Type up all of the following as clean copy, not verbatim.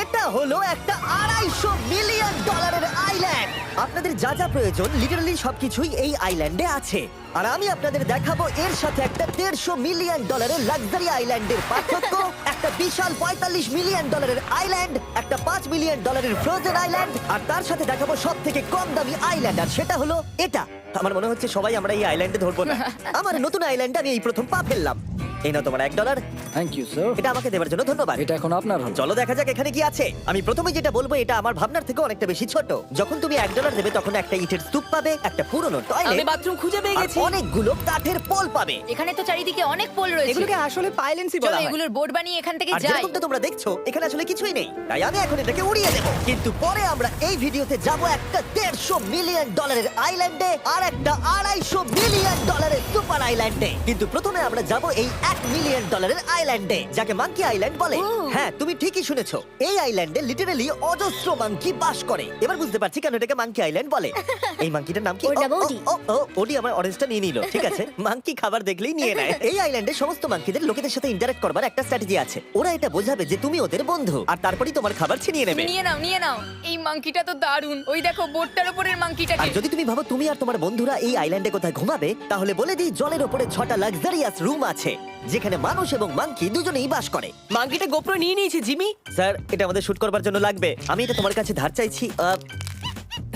এটা হলো একটা $250 মিলিয়ন আইল্যান্ড। আপনাদের যা যা প্রয়োজন লিটারালি সবকিছুই এই আইল্যান্ডে আছে। আর আমি আপনাদের দেখাবো এর সাথে একটা $150 মিলিয়ন লাক্সারি আইল্যান্ডের পার্থক্য, একটা বিশাল $45 মিলিয়ন আইল্যান্ড, একটা $5 মিলিয়ন ফ্রোজেন আইল্যান্ড, আর তার সাথে দেখাবো সব থেকে কম দামি আইল্যান্ড, আর সেটা হলো এটা। আমার মনে হচ্ছে সবাই আমরা এই আইল্যান্ডে ধরবো না। আমার নতুন আইল্যান্ডে আমি এই প্রথম পা ফেললাম। এই নাও তোমার $1। Thank you sir. এটা আমাকে দেওয়ার জন্য ধন্যবাদ। এটা এখন আপনার হলো। চলো দেখা যাক এখানে কি আছে। আমি প্রথমে যেটা বলবো এটা আমার ভাবনার থেকে অনেকটা বেশি ছোট। যখন তুমি $1 দেবে তখন একটা ইটের স্তূপ পাবে, একটা পুরনো আমি টয়লেট, বাথরুম খুঁজে পেয়ে আর গেছি। অনেকগুলো কাঠের পোল পাবে। এখানে তো চারিদিকে অনেক পোল রয়েছে। এগুলোকে আসলে পাইলেন্সি চলো বলা হয়। এগুলোর বোর্ড বানিয়ে এখান থেকে আর যাই। যেরকমটা তোমরা দেখছো এখানে আসলে কিছুই নেই, তাই আমি এখন এটাকে উড়িয়ে দেবো। কিন্তু পরে আমরা এই ভিডিওতে যাব একটা $150 মিলিয়ন আইল্যান্ডে আর একটা $250 মিলিয়ন সুপার আইল্যান্ডে। কিন্তু প্রথমে আমরা যাব এই $1 মিলিয়ন আইল্যান্ডে, যাকে মাঙ্কি আইল্যান্ড বলে। হ্যাঁ, তুমি ঠিকই শুনেছো, এই আইল্যান্ডে লিটারালি অজস্র মাঙ্কি বাস করে। এবার বুঝতে পারছি কেন এটাকে মাঙ্কি আইল্যান্ড বলে। এই মাঙ্কিটার নাম কি? ওর নাম ওডি। ওডি আমার অরেঞ্জটা নিয়ে নিল। ঠিক আছে, মাঙ্কি খাবার দেখলেই নিয়ে নেয়। এই আইল্যান্ডে সমস্ত মাঙ্কিদের লোকেদের সাথে ইন্টারঅ্যাক্ট করবার একটা স্ট্র্যাটেজি আছে। ওরা এটা বোঝাবে যে তুমি ওদের বন্ধু, আর তারপরেই তোমার খাবার ছিনিয়ে নেবে। নিয়ে নাও নিয়ে নাও। এই মাংকিটা তো দারুণ। ওই দেখো বোর্ডটার উপরের আর মাংকিটাকে। যদি তুমি ভাবো তুমি আর তোমার বন্ধুরা এই আইল্যান্ডে কোথায় ঘুমাবে, তাহলে বলে দিই জলের ওপরে 6টা লাক্সারিয়াস রুম আছে, যেখানে মানুষ এবং মাঙ্কি দুজনেই বাস করে। মাঙ্কিটা গোপ্রো নিয়ে নিয়েছে জিমি। স্যার, এটা আমাদের শুট করবার জন্য লাগবে। আমি এটা তোমার কাছে ধার চাইছি।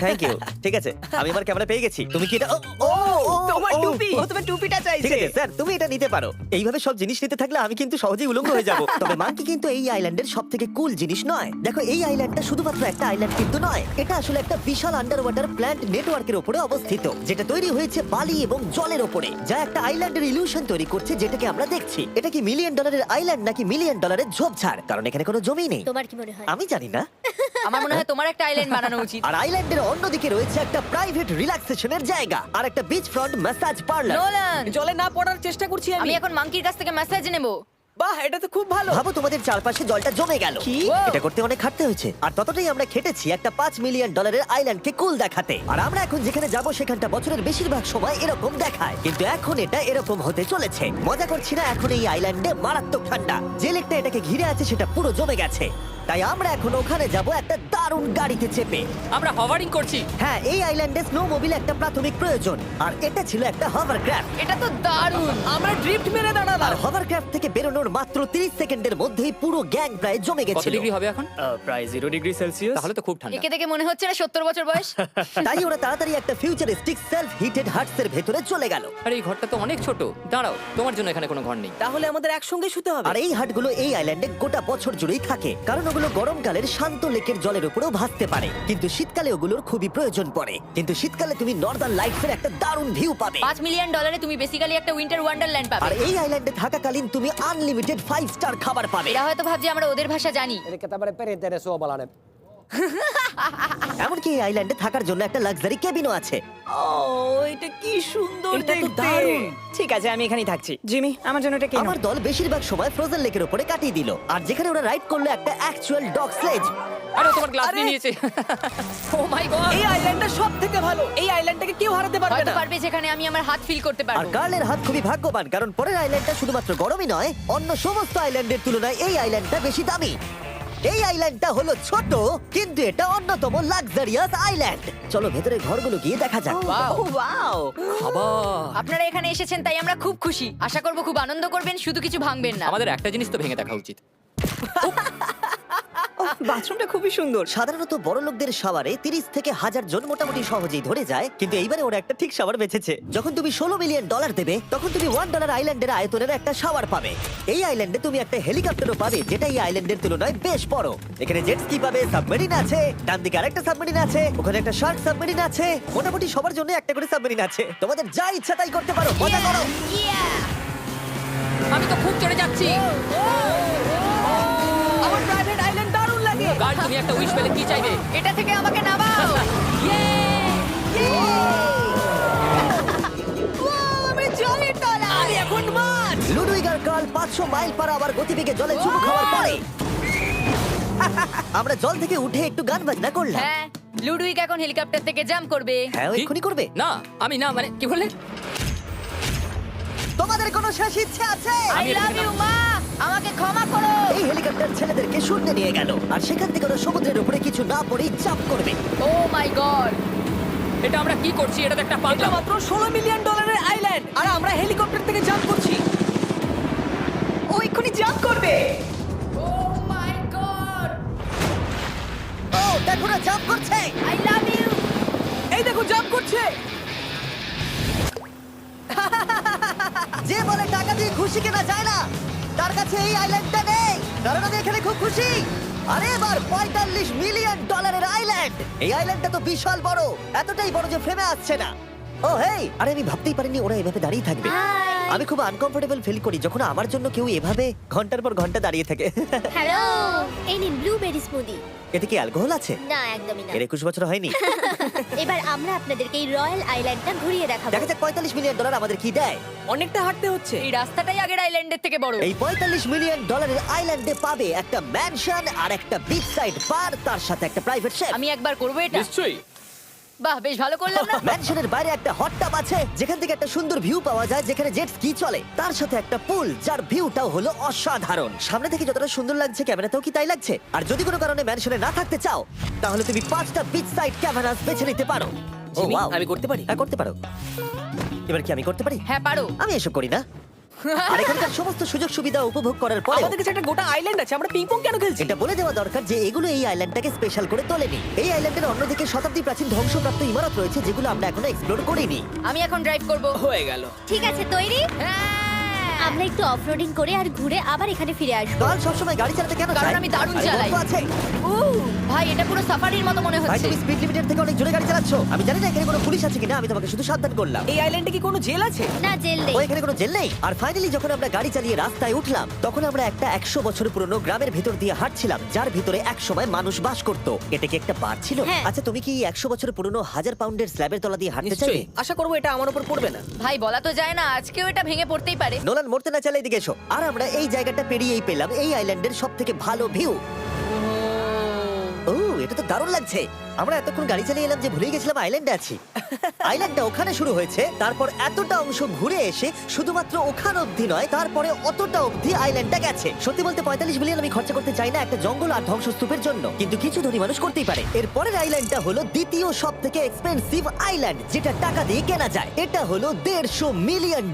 Thank you. ঠিক আছে, আমি আমার ক্যামেরা পেয়ে গেছি। তুমি কি এটা তোমার টুপি। ও তোমার টুপিটা ঠিক চাইছে। আছে স্যার, তুমি এটা নিতে পারো। এইভাবে সব জিনিস নিতে থাকলে আমি কিন্তু সহজেই উলঙ্গ হয়ে যাব। তবে মাঙ্কি কিন্তু এই আইল্যান্ডের সবথেকে কুল জিনিস নয়। দেখো, এই আইল্যান্ডটা শুধুমাত্র একটা আইল্যান্ড কিন্তু নয়, এটা আসলে একটা বিশাল আন্ডার ওয়াটার প্ল্যান্ট নেটওয়ার্কের উপরে অবস্থিত, যেটা তৈরি হয়েছে বালি এবং জলের উপরে, যা একটা আইল্যান্ডের ইলিউশন তৈরি করছে, যেটাকে আমরা দেখছি। এটা কি $1 মিলিয়ন আইল্যান্ড নাকি $1 মিলিয়ন ঝোপঝাড়? কারণ এখানে কোনো জমি নেই। তোমার কি মনে হয়? আমি জানি না। আমার মনে হয় তোমার একটা আইল্যান্ড বানানো উচিত। আর আইল্যান্ডের অন্যদিকে রয়েছে একটা প্রাইভেট রিল্যাক্সেশনের জায়গা আর একটা beach front massage parlour. Nolan, জলে না পড়ার চেষ্টা করছি আমি আমি। এখন মাংকির কাছ থেকে মেসেজ নেব। বাহ, এটা তো খুব ভালো। ভাবো তোমাদের চারপাশে জলটা জমে গেল। কি? এটা করতে অনেক খাটতে হয়েছে, আর ততটাই আমরা খেটেছি একটা $5 মিলিয়ন আইল্যান্ডকে কুল দেখাতে। আর আমরা এখন যেখানে যাব সেখানটা বছরের বেশিরভাগ সময় এরকম দেখায়, কিন্তু এখন এটা এরকম হতে চলেছে। মজা করছি না, এখন এই আইল্যান্ডে মারাত্মক ঠান্ডা। যে লেকটা এটাকে ঘিরে আছে সেটা পুরো জমে গেছে, তাই আমরা এখন ওখানে যাব একটা দারুণ গাড়িতে চেপে। আমরা হভারিং করছি। হ্যাঁ, এই আইল্যান্ডে স্নো মোবিল একটা প্রাথমিক প্রয়োজন, আর এটা ছিল একটা হভারক্রাফট। এটা তো দারুণ। আমরা ড্রিফট মেরে আর দাঁড়ালাম। হভারক্রাফট থেকে বেরোনোর মাত্র 30 সেকেন্ডের মধ্যেই পুরো গ্যাং প্রায় জমে কত গেছিল। ডিগ্রি হবে এখন? প্রায় 0 ডিগ্রি সেলসিয়াস। তাহলে তো খুব ঠান্ডা। একে দেখে মনে হচ্ছে না 70 বছর বয়স। তাই ওরা তাড়াতাড়ি একটা ফিউচারিস্টিক সেলফ হিটেড হাটস এর ভেতরে চলে গেল। আর এই ঘরটা তো অনেক ছোট। দাঁড়াও, তোমার জন্য এখানে কোনো ঘর নেই। তাহলে আমাদের একসঙ্গে শুতে হবে। আর এই হাটগুলো এই আইল্যান্ডে গোটা বছর জুড়েই থাকে, কারণ ওগুলো গরমকালের শান্ত লেকের জলের উপরেও ভাসতে পারে, কিন্তু শীতকালে ওগুলোর খুবই প্রয়োজন পড়ে। কিন্তু শীতকালে তুমি নর্দার্ন লাইটস এর একটা দারুণ ভিউ পাবে। $5 মিলিয়ন তুমি বেসিক্যালি একটা উইন্টার ওয়ান্ডারল্যান্ড আর পাবে। এই আইল্যান্ডে থাকাকালীন তুমি আনলিমিটেড 5 স্টার খাবার পাবে। এরা হয়তো ভাবছে আমরা ওদের ভাষা জানি। Elikkä tämmönen perinteinen suomalainen. এমনকি এই আইল্যান্ডে থাকার জন্য একটা লাক্সারি কেবিনও আছে। ও, এটা কি সুন্দর এটা তো দেখতে। দারুণ। ঠিক আছে, আমি এখানেই থাকছি। জিমি, আমার জন্য এটা কেন? আমার দল বেশিরভাগ সময় ফ্রোজেন লেকের উপরে কাটিয়ে দিল, আর যেখানে ওরা রাইড করলো একটা অ্যাকচুয়াল ডগ স্লেজ। আরে ও তোমার গ্লাস আরে! নিয়ে নিয়েছে। ও মাই গড। এই আইল্যান্ডটা সব থেকে ভালো। এই আইল্যান্ডটাকে কেউ হারাতে পারবে হয়তো না। পারবে যেখানে আমি আমার হাত ফিল করতে আর পারবো। কার্লের হাত খুবই ভাগ্যবান, কারণ পরের আইল্যান্ডটা শুধুমাত্র গরমই নয়, অন্য সমস্ত আইল্যান্ডের তুলনায় এই আইল্যান্ডটা বেশি দামি। এই আইল্যান্ডটা হলো ছোট, কিন্তু এটা অন্যতম লাক্সারিয়াস আইল্যান্ড। চলো ভেতরে ঘরগুলো গিয়ে দেখা যাক। ও ওয়াও। খাবার। আপনারা এখানে এসেছেন তাই আমরা খুব খুশি। আশা করব খুব আনন্দ করবেন, শুধু কিছু ভাঙবেন না। আমাদের একটা জিনিস তো ভেঙে দেখা উচিত। বাথরুমটা খুবই সুন্দর। সাধারণত বড় লোকদের শাওয়ারে 30 থেকে 1000 জন মোটামুটি সহজেই ধরে যায়, কিন্তু এইবারে ওরা একটা ঠিক শাওয়ার বেঁচেছে। যখন তুমি $16 মিলিয়ন দেবে, তখন তুমি $1 আইল্যান্ডের আয়তনের একটা শাওয়ার পাবে। এই আইল্যান্ডে তুমি একটা হেলিকপ্টারও পাবে, যেটা এই আইল্যান্ডের তুলনায় বেশ বড়। এখানে জেট স্কি পাবে, সাবমেরিন আছে, ডান দিকে আরেকটা সাবমেরিন আছে, ওখানে একটা শার্ক সাবমেরিন আছে। মোটামুটি সবার জন্য একটা করে সাবমেরিন আছে। তোমাদের যা ইচ্ছা তাই করতে পারো, মজা করো। আমি তো খুব চড়ে যাচ্ছি। আমার প্রাইভেট আইল্যান্ড দারুণ লাগে। গার্ড, তুমি একটা উইশ পেলে কি চাইবে? এটা থেকে আমাকে নামাও। আমি জলের তলায়। আমি এখন মাছ। লুডুইগ আর কার্ল 500 মাইল পার আওয়ার গতিবেগে জলে চুমু খাওয়ার পরে আমরা জল থেকে উঠে একটু গান বাজনা করলাম। হ্যাঁ, লুডুইক এখন হেলিকপ্টার থেকে জাম্প করবে। হ্যাঁ, ও কি? এক্ষুনি করবে। না, আমি না, মানে কি বলে? তোমাদের কোনো শেষ ইচ্ছে আছে? আই লাভ ইউ মা। আমাকে ক্ষমা করো। এই হেলিকপ্টার ছেলেদেরকে শূন্যে নিয়ে গেল আর সেখান থেকে ওরা সমুদ্রের উপরে কিছু না পড়েই চাপ করবে। ও মাই গড। এটা আমরা কি করছি? এটা তো একটা এটা পাগলা। মাত্র $16 মিলিয়ন আইল্যান্ড আর আমরা হেলিকপ্টার থেকে জাম্প করছি। ও এক্ষুনি জাম্প করবে। ও মাই গড। ও দেখো না জাম্প করছে। I love you. এই দেখো জাম্প করছে। যে বলে টাকা দিয়ে খুশি কেনা যায় না, তার কাছে এই আইল্যান্ডটা নেই, কারণ আমি এখানে খুব খুশি। আরে এবার $45 মিলিয়ন আইল্যান্ড। এই আইল্যান্ডটা তো বিশাল বড়, এতটাই বড় যে ফ্রেমে আসছে না। ও হেই, আরে আমি ভাবতেই পারিনি ওরা এভাবে দাঁড়িয়ে থাকবে। আমি খুব আনকমফোর্টেবল ফিল করি যখন আমার জন্য কেউ এভাবে ঘন্টার পর ঘন্টা দাঁড়িয়ে থাকে। হ্যালো, এই নিন ব্লুবেরি স্মুদি। এতে কি অ্যালকোহল আছে? না, একদমই না। এর 21 বছর হয়নি। এবার আমরা আপনাদেরকে এই রয়্যাল আইল্যান্ডটা ঘুরিয়ে দেখাবো। দেখা যাক $45 মিলিয়ন আমাদের কি দেয়। অনেকটা হাঁটতে হচ্ছে। এই রাস্তাটাই আগের আইল্যান্ডের থেকে বড়। এই $45 মিলিয়ন আইল্যান্ডে পাবে একটা ম্যানশন আর একটা বিচ সাইড বার, তার সাথে একটা প্রাইভেট শেফ। আমি একবার করবো এটা। নিশ্চয়ই। বাহ, বেশ ভালো করলাম না? ম্যানশনের বাইরে একটা হট টাব আছে যেখান থেকে একটা সুন্দর ভিউ পাওয়া যায়, যেখানে জেট স্কি চলে, তার সাথে একটা পুল যার ভিউটাও হলো অসাধারণ। সামনে থেকে যতটা সুন্দর লাগছে ক্যামেরাতেও কি তাই লাগছে। আর যদি কোনো কারণে ম্যানশনে না থাকতে চাও তাহলে তুমি 5টা বিচ সাইড ক্যামেরাস বেছে নিতে পারো। ও জিমি, ওয়াও, আমি করতে পারি? হ্যাঁ করতে পারো। এবার কি আমি করতে পারি? হ্যাঁ পারো। আমি এসব করি না। আর এখানকার সমস্ত সুযোগ সুবিধা উপভোগ করার পরে আমাদের কাছে একটা গোটা আইল্যান্ড আছে, আমরা পিং পং কেন খেলছি? এটা বলে দেওয়া দরকার যে এগুলো এই আইল্যান্ডটাকে স্পেশাল করে তোলেনি। এই আইল্যান্ডের অন্যদিকে শতাব্দী প্রাচীন ধ্বংসপ্রাপ্ত ইমারত রয়েছে যেগুলো আমরা এখনো এক্সপ্লোর করিনি। আমি এখন ড্রাইভ করব। হয়ে গেল। ঠিক আছে, তৈরি? হ্যাঁ। আমরা একটু অফরোডিং করে আর ঘুরে আবার এখানে ফিরে আসবো। কাল সবসময় গাড়ি চালাতে কেন কারণ চায়? আমি দারুণ আরে চালাই। গল্প আছে। ভাই, এটা পুরো সাফারির মতো মনে ভাই হচ্ছে। তুমি স্পিড লিমিটের থেকে অনেক জোরে গাড়ি চালাচ্ছো। আমি জানি না এখানে কোনো পুলিশ আছে কিনা, আমি তোমাকে শুধু সাবধান করলাম। এই আইল্যান্ডে কি কোনো জেল আছে? না, জেল ও নেই। এখানে কোনো জেল নেই। আর ফাইনালি যখন আমরা গাড়ি চালিয়ে রাস্তায় উঠলাম তখন আমরা একটা 100 বছর পুরনো গ্রামের ভিতর দিয়ে হাঁটছিলাম যার ভিতরে একসময় মানুষ বাস করত। এটা কি একটা বার ছিল? হ্যাঁ। আচ্ছা তুমি কি 100 বছর পুরনো 1000 পাউন্ডের স্ল্যাবের তলা দিয়ে হাঁটতে চাইবে? নিশ্চয়ই। আশা করবো এটা আমার উপর পড়বে না। ভাই, বলা তো যায় না, আজকেও এটা ভেঙে পড়তেই পারে। নোলান মরতে না চাইলে এদিকে এসো। আর আমরা এই জায়গাটা পেরিয়েই পেলাম এই আইল্যান্ডের সবথেকে ভালো ভিউ। ও এটা তো দারুণ লাগছে। আমরা এতক্ষণ গাড়ি চালিয়ে এলাম যে ভুলেই গেছিলাম আইল্যান্ডে আছি। আইল্যান্ডটা ওখানে শুরু হয়েছে, তারপর এতটা অংশ ঘুরে এসে শুধুমাত্র ওখান অবধি নয়, তারপরে অতটা অবধি আইল্যান্ডটা গেছে। সত্যি বলতে 45 মিলিয়ন আমি খরচা করতে চাই না একটা জঙ্গল আর ধ্বংসস্তূপের জন্য, কিন্তু কিছু ধনী মানুষ করতেই পারে। এরপরের আইল্যান্ডটা হলো দ্বিতীয় সব থেকে এক্সপেন্সিভ আইল্যান্ড, যেটা টাকা দিয়ে কেনা যায়। এটা হলো $150 মিলিয়ন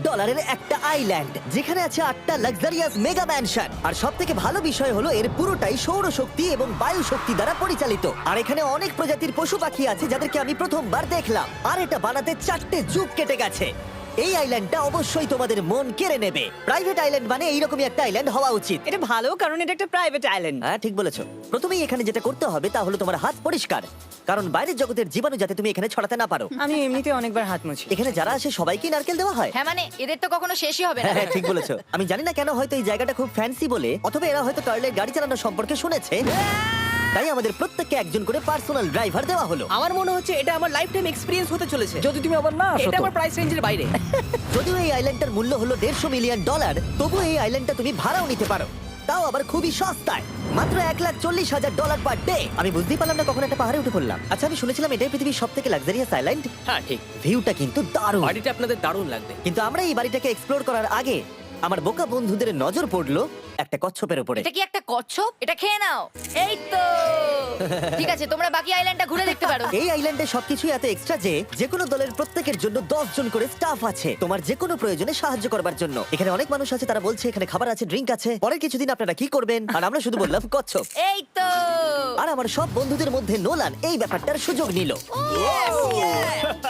একটা আইল্যান্ড যেখানে আছে 8টা লাক্সারিয়াস মেগা ম্যানশন। আর সব থেকে ভালো বিষয় হলো এর পুরোটাই সৌরশক্তি এবং বায়ু শক্তি দ্বারা পরিচালিত। আর এখানে অনেক প্রজাতির পশু পাখি আছে যাদেরকে আমি প্রথমবার দেখলাম। আর এটা বানাতে 4টে যুগ কেটে গেছে। এই আইল্যান্ডটা অবশ্যই তোমাদের মন কেড়ে নেবে। প্রাইভেট আইল্যান্ড মানে এইরকমই একটা আইল্যান্ড হওয়া উচিত। এটা ভালো, কারণ এটা একটা প্রাইভেট আইল্যান্ড। হ্যাঁ ঠিক বলেছো। প্রথমেই এখানে যেটা করতে হবে তা হলো তোমার হাত পরিষ্কার, কারণ বাইরের জগতের জীবাণু যাতে তুমি এখানে ছড়াতে না পারো। আমি এমনিতে অনেকবার হাত মুছি। এখানে যারা আসে সবাইকেই নারকেল দেওয়া হয়। হ্যাঁ মানে, এদের তো কখনো শেষই হবে না। হ্যাঁ ঠিক বলেছো। আমি জানি না কেন, হয়তো এই জায়গাটা খুব ফ্যান্সি বলে, অথবা এরা হয়তো কার্লের গাড়ি চালানো সম্পর্কে শুনেছে, তাই আমাদের প্রত্যেককে একজন করে পার্সোনাল ড্রাইভার দেওয়া হলো। আমার মনে হচ্ছে এটা আমার লাইফ টাইম এক্সপেরিয়েন্স হতে চলেছে। যদি তুমি আবার না আসো এটা তো। আমার প্রাইস রেঞ্জের বাইরে। যদিও এই আইল্যান্ডটার মূল্য হলো $150 মিলিয়ন, তবুও এই আইল্যান্ডটা তুমি ভাড়াও নিতে পারো, তাও আবার খুবই সস্তায়, মাত্র $1,40,000 পার ডে। আমি বুঝতেই পারলাম না কখন একটা পাহাড়ে উঠে পড়লাম। আচ্ছা আমি শুনেছিলাম এটাই পৃথিবীর সব থেকে লাক্সারিয়াস আইল্যান্ড। হ্যাঁ ঠিক। ভিউটা কিন্তু দারুণ। বাড়িটা আপনাদের দারুণ লাগবে। কিন্তু আমরা এই বাড়িটাকে এক্সপ্লোর করার আগে আমার বোকা বন্ধুদের নজর পড়লো একটা কচ্ছপের উপরে। এটা কি একটা কচ্ছপ? এটা খেয়ে নাও। এই তো। ঠিক আছে, তোমরা বাকি আইল্যান্ডটা ঘুরে দেখতে পারো। এই আইল্যান্ডে সবকিছু এত এক্সট্রা যে কোনো দলের প্রত্যেকের জন্য 10 জন করে স্টাফ আছে তোমার যে কোনো প্রয়োজনে সাহায্য করবার জন্য। এখানে অনেক মানুষ আছে, তারা বলছে এখানে খাবার আছে, ড্রিঙ্ক আছে, পরের কিছুদিন আপনারা কি করবেন, আর আমরা শুধু বললাম কচ্ছপ। এই তো। আর আমার সব বন্ধুদের মধ্যে নোলান এই ব্যাপারটার সুযোগ নিল।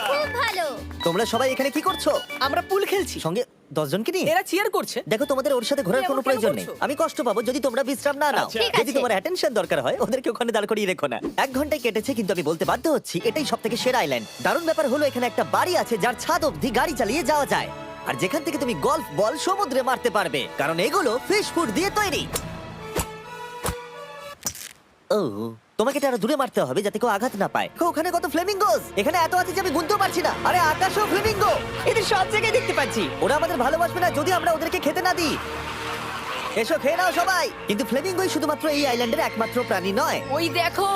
খুব ভালো। তোমরা সবাই এখানে কি করছো? আমরা পুল খেলছি। সঙ্গে 10 জনকে নিয়ে? এরা চিয়ার করছে। দেখো তোমাদের ওর সাথে ঘোরার তুমি কোনো এমন কেন প্রয়োজন নেই। করছো? আমি কষ্ট পাবো যদি তোমরা বিশ্রাম না নাও। ঠিক যদি আছে। তোমার অ্যাটেনশন দরকার হয় ওদেরকে ওখানে দাঁড় করিয়ে রেখো না। 1 ঘন্টায় কেটেছে, কিন্তু আমি বলতে বাধ্য হচ্ছি এটাই সবথেকে সেরা আইল্যান্ড। দারুণ ব্যাপার হলো এখানে একটা বাড়ি আছে যার ছাদ অবধি গাড়ি চালিয়ে যাওয়া যায়, আর যেখান থেকে তুমি গলফ বল সমুদ্রে মারতে পারবে, কারণ এগুলো ফিশ ফুড দিয়ে তৈরি। ও তোমাকে এটা আরো দূরে মারতে হবে যাতে কেউ আঘাত না পায়। ওখানে কত ফ্লেমিঙ্গোস! এখানে এত আছে যে আমি গুনতেও পারছি না। আরে আকাশও ফ্লেমিঙ্গো! এদের সব জায়গায় দেখতে পাচ্ছি। ওরা আমাদের ভালোবাসবে না যদি আমরা ওদেরকে খেতে না দিই। এসো খেয়ে নাও সবাই। কিন্তু ফ্লেমিঙ্গোই শুধুমাত্র এই আইল্যান্ডের একমাত্র প্রাণী নয়। ওই দেখো,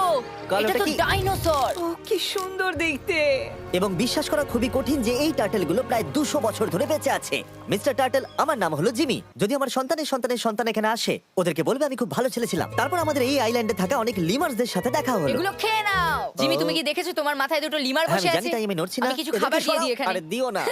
কালোটা এটা তো কি? ডাইনোসর। ও কি সুন্দর দেখতে। এবং বিশ্বাস করা খুবই কঠিন যে এই টার্টেলগুলো প্রায় 200 বছর ধরে বেঁচে আছে। মিস্টার টার্টেল, আমার নাম হলো জিমি। যদি আমার সন্তানের সন্তানের সন্তান এখানে আসে, ওদেরকে বলবে আমি খুব ভালো ছেলে ছিলাম। তারপর আমাদের এই আইল্যান্ডে থাকা অনেক লিমার্সদের সাথে দেখা হলো। এগুলো খেয়ে নাও। জিমি, তুমি কি দেখেছো তোমার মাথায় দুটো লিমার হ্যাঁ, বসে আমি আছে? জানি তাই আমি নড়ছি না। আমি কিছু এদেরকে খাবার দিয়ে সরাও। দিই এখানে। আরে দিও না।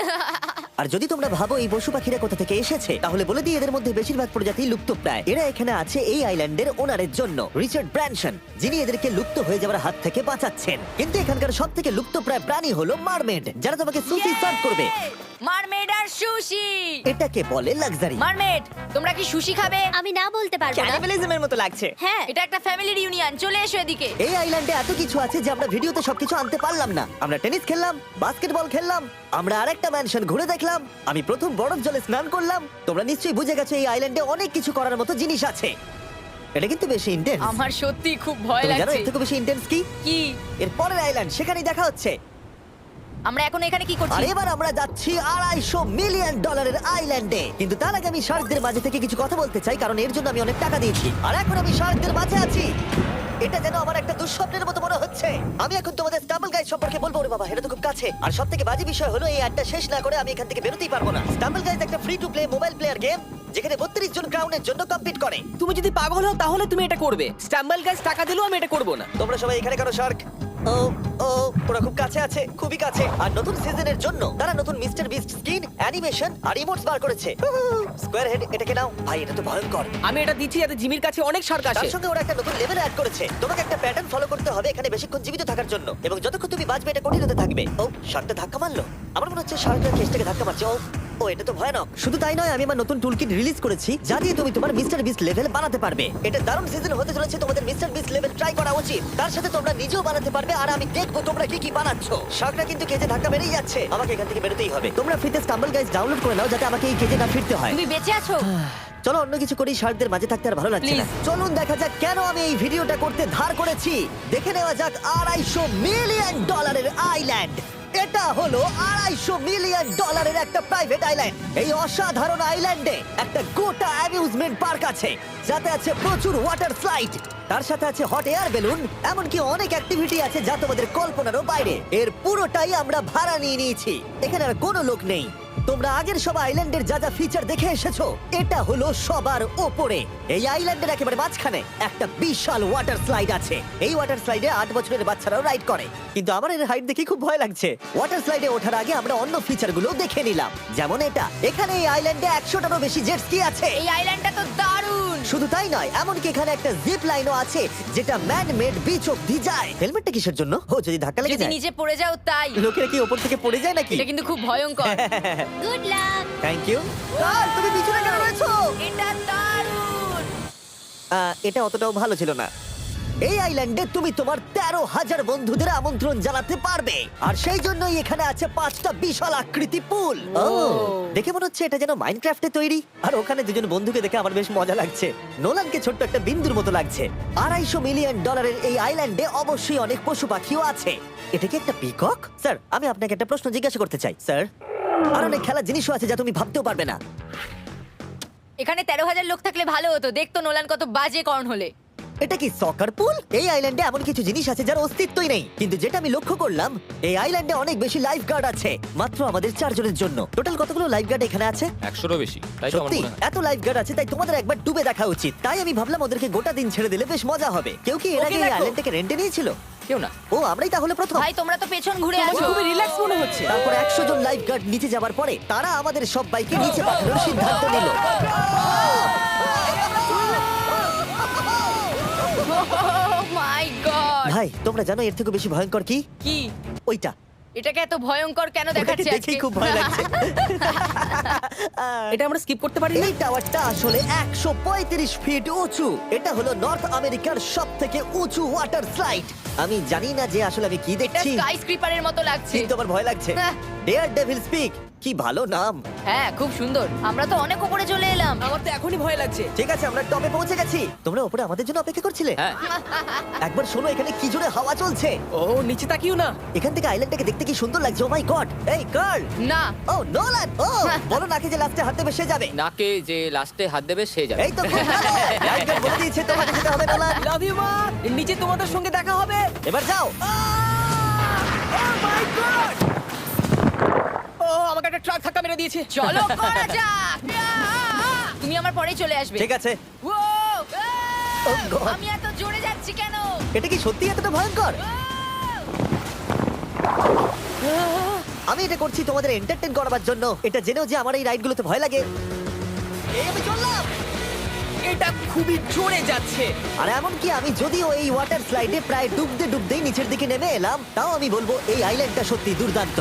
আর যদি তোমরা ভাবো এই পশু পাখিরা কোথা থেকে এসেছে, তাহলে বলে দিই এদের মধ্যে বেশিরভাগ প্রজাতি লুপ্তপ্রায়। এরা এখানে আছে এই আইল্যান্ডের ওনারের জন্য, রিচার্ড ব্র্যানসন, যিনি এদেরকে লুপ্ত হয়ে যাওয়ার হাত থেকে বাঁচাচ্ছেন। কিন্তু এখানকার সব থেকে লুপ্তপ্রায় প্রাণী হলো মারমেড, যারা তোমাকে সুশি সার্ভ করবে। মারমেড আর সুশি। এটাকে বলে লাক্সারি। মারমেড, তোমরা কি সুশি খাবে? আমি না বলতে পারবো না। ক্যানিবালিজমের মতো লাগছে। হ্যাঁ, এটা একটা ফ্যামিলি রিউনিয়ন, চলে এসো এদিকে। এই আইল্যান্ডে এত কিছু আছে যে আমরা ভিডিওতে সবকিছু আনতে পারলাম না। আমরা টেনিস খেললাম, বাস্কেটবল খেললাম, আমরা আরেকটা ম্যানশন ঘুরে দেখলাম, আমি প্রথম বরফ জলে স্নান করলাম। তোমরা নিশ্চয়ই বুঝে গেছো এই আইল্যান্ডে অনেক কিছু করার মতো জিনিস আছে। এটা কিন্তু বেশি ইন্টেন্স। আমার সত্যি খুব ভয় তুমি জানো লাগছে। এর থেকে বেশি ইন্টেন্স কি? কি? এর পরের আইল্যান্ড, সেখানেই দেখা হচ্ছে। আমরা এখন এখানে কি আর করছি? এবার আমরা যাচ্ছি $250 মিলিয়ন আইল্যান্ডে। কিন্তু তার আগে আমি শার্কদের মাঝে থেকে কিছু কথা বলতে চাই, কারণ এর জন্য আমি অনেক টাকা দিয়েছি। আর এখন আমি শার্কদের মাঝে আছি। এটা যেন আমার একটা দুঃস্বপ্নের মতো মনে হচ্ছে। আমি এখন তোমাদের স্টাম্বল গাইড সম্পর্কে বলবো। ওরে বাবা, এটা তো খুব কাছে। আর সবথেকে বাজে বিষয় হলো এই অ্যাডটা শেষ না করে আমি এখান থেকে বেরোতেই পারবো না। স্টাম্বল গাইড একটা free to play mobile player game, যেখানে 32 জন ক্রাউনের জন্য কম্পিট করে। তুমি যদি পাগল হও তাহলে তুমি এটা করবে। স্ট্যাম্বল গাছ টাকা দিলেও আমি এটা করব না। তোমরা সবাই এখানে কেন শার্ক? ও ও, ওরা খুব কাছে আছে, খুবই কাছে। আর নতুন সিজনের জন্য তারা নতুন মিস্টার বিস্ট স্কিন, অ্যানিমেশন আর ইমোটস বার করেছে। স্কোয়ার হেড, এটাকে নাও ভাই, এটা তো ভয়ঙ্কর। আমি এটা দিচ্ছি যাতে জিমির কাছে অনেক সার্ক আসে। তার সঙ্গে ওরা একটা নতুন লেভেল অ্যাড করেছে। তোমাকে একটা প্যাটার্ন ফলো করতে হবে এখানে বেশিক্ষণ জীবিত থাকার জন্য, এবং যতক্ষণ তুমি বাঁচবে এটা কঠিন হতে থাকবে। ও, শার্কটা ধাক্কা মারলো। আমার মনে হচ্ছে শার্কটা কেসটাকে ধাক্কা মারছে। ও, এটা তো ভয়ানক। শুধু তাই নয়, আমি আমার নতুন টুলকিট রিলিজ করেছি যা দিয়ে তুমি তোমার মিস্টার বিস্ট লেভেল বানাতে পারবে। এটা দারুণ সিজন হতে চলেছে, তোমাদের মিস্টার বিস্ট লেভেল ট্রাই করা উচিত। তার সাথে তোমরা নিজেও বানাতে পারবে, আর আমি দেখবো তোমরা কি কি বানাচ্ছো। শার্কটা কিন্তু কেজে ধাক্কা মেরেই যাচ্ছে, আমাকে এখান থেকে বেরোতেই হবে। তোমরা ফ্রিতে স্টাম্বল গাইজ ডাউনলোড করে নাও, যাতে আমাকে এই কেজে না ফিরতে হয়। তুমি বেঁচে আছো? চলো অন্য কিছু করি, শার্কদের মাঝে থাকতে আর ভালো লাগছে না। চলুন দেখা যাক কেন আমি এই ভিডিওটা করতে ধার করেছি। দেখে নেওয়া যাক $250 মিলিয়ন আইল্যান্ড। এটা হলো $250 মিলিয়ন একটা প্রাইভেট আইল্যান্ড। এই অসাধারণ আইল্যান্ডে একটা গোটা অ্যামিউজমেন্ট পার্ক আছে, যাতে আছে প্রচুর ওয়াটার স্লাইড, তার সাথে আছে হট এয়ার বেলুন, এমনকি অনেক অ্যাক্টিভিটি আছে যা তোমাদের কল্পনারও বাইরে। এর পুরোটাই আমরা ভাড়া নিয়ে নিয়েছি। এখানে আর কোনো লোক নেই। তোমরা আগের সব আইল্যান্ডের যা যা ফিচার দেখে এসেছো, এটা হলো সবার ওপরে। এই আইল্যান্ডের একেবারে মাঝখানে একটা বিশাল ওয়াটার স্লাইড আছে। এই ওয়াটার স্লাইডে 8 বছরের বাচ্চারাও রাইড করে। কিন্তু আমার এর হাইট দেখে খুব ভয় লাগছে। ওয়াটার স্লাইডে ওঠার আগে আমরা অন্য ফিচারগুলো দেখে নিলাম, যেমন এটা। এখানে এই আইল্যান্ডে 100টারও বেশি জেট স্কি আছে। এই আইল্যান্ডটা তো দারুণ। শুধু তাই নয়, এমনকি এখানে একটা জিপ লাইনও আছে, যেটা ম্যান মেড বিচ অব্দি যায়। হেলমেটটা কিসের জন্য? ও, যদি ধাক্কা লেগে যদি যায়। নিচে পড়ে যাও তাই। লোকেরা কি ওপর থেকে পড়ে যায় নাকি? এটা কিন্তু খুব ভয়ঙ্কর। Good luck. Thank you. তুমি পিছনে কেন রয়েছো? এটা দারুণ। এটা অতটাও ভালো ছিল না। এই আইল্যান্ডে তুমি তোমার 13,000 বন্ধুদের আমন্ত্রণ জানাতে পারবে, আর সেই জন্যই এখানে আছে 5টা বিশাল আকৃতি পুল। ও, দেখে মনে হচ্ছে এটা যেন মাইনক্রাফটে তৈরি। আর ওখানে দুজন বন্ধুকে দেখে আমার বেশ মজা লাগছে। নোলানকে ছোট্ট একটা বিন্দুর মতো লাগছে। $250 মিলিয়ন এই আইল্যান্ডে অবশ্যই অনেক পশু পাখিও আছে। এটা কি একটা পিকক? স্যার, আমি আপনাকে একটা প্রশ্ন জিজ্ঞাসা করতে চাই। স্যার, আর অনেক খেলার জিনিসও আছে যা তুমি ভাবতেও পারবে না। এখানে 13,000 লোক থাকলে ভালো হতো। দেখতো নোলান কত বাজে কর্ন হলে। এটা কি সকার পুল? এই আইল্যান্ডে এমন কিছু জিনিস আছে যার অস্তিত্বই নেই। কিন্তু যেটা আমি লক্ষ্য করলাম, এই আইল্যান্ডে অনেক বেশি লাইফ গার্ড আছে, মাত্র আমাদের 4 জনের জন্য। টোটাল কতগুলো লাইফ গার্ড এখানে আছে? 100-এরও বেশি, তাই তো আমার সত্যি মনে হয়। এত লাইফ গার্ড আছে, তাই তোমাদের একবার ডুবে দেখা উচিত। তাই আমি ভাবলাম ওদেরকে গোটা দিন ছেড়ে দিলে বেশ মজা হবে। কেউ কি এর আগে এই আইল্যান্ডটাকে রেন্টে নিয়েছিল? কেউ না। ও, আমরাই তাহলে প্রথম। ভাই তোমরা তো পেছন ঘুরে তোমাকে আছো। খুবই রিল্যাক্স মনে হচ্ছে। তারপর 100 জন লাইফ গার্ড নিচে যাবার পরে তারা আমাদের সব বাইকে নিচে পাঠানোর সিদ্ধান্ত নিল। মাই গড। ভাই, তোমরা জানো এর থেকে বেশি ভয়ঙ্কর কি? কি? ওইটা। এটাকে এত ভয়ঙ্কর কেন ওটাকে দেখাচ্ছে আজকে? দেখেই খুব ভয় লাগছে। এটা আমরা স্কিপ করতে পারি না। এই টাওয়ারটা আসলে 135 ফিট উঁচু। এটা হলো নর্থ আমেরিকার সবথেকে উঁচু ওয়াটার স্লাইড। আমি জানি না যে আসলে আমি কি এটা দেখছি, স্কাই স্ক্রিপারের মতো লাগছে। কিন্তু আমার ভয় লাগছে। হ্যাঁ। ডেয়ার ডেভিল স্পিক, কি ভালো নাম। হ্যাঁ খুব সুন্দর, আমরা তো অনেক উপরে চলে এলাম। আমার তো এখনই ভয় লাগছে। ঠিক আছে, আমরা টপে পৌঁছে গেছি। তোমরা উপরে আমাদের জন্য অপেক্ষা করছিলে? হ্যাঁ। একবার শোনো, এখানে কি জোরে হাওয়া চলছে। ও নিচে তাকিও না। এখান থেকে আইল্যান্ডটাকে দেখতে কি সুন্দর লাগছে। ও মাই গড। এই কার্ল। না ও নোলান। ও বলো নাকি যে লাস্টে হাত দেবে সে যাবে। নাকে যে লাস্টে হাত দেবে সে যাবে। এই তো খুব ভালো। লাইটটা বলে দিয়েছে তোমাকে যেতে হবে নোলান। লাভ ইউ মা। নিচে তোমাদের সঙ্গে দেখা হবে। এবার যাও। ও মাই গড! ও আমাকে একটা ট্রাক ধাক্কা মেরে দিয়েছে। চলো করা যাক। তুমি আমার পরেই চলে আসবে। ঠিক আছে। ও, Oh God! আমি এত জোরে যাচ্ছি কেন? এটা কি সত্যি এতটা ভয়ঙ্কর? আমি এটা করছি তোমাদের এন্টারটেইন করার জন্য। এটা জেনেও যে আমার এই রাইডগুলোতে ভয় লাগে। এই আমি চললাম। এটা খুবই জোরে যাচ্ছে। আর এমনকি আমি যদিও এই ওয়াটার স্লাইডে প্রায় ডুবতেই নিচের দিকে নেমে এলাম, তাও আমি বলবো এই আইল্যান্ডটা সত্যি দুর্দান্ত।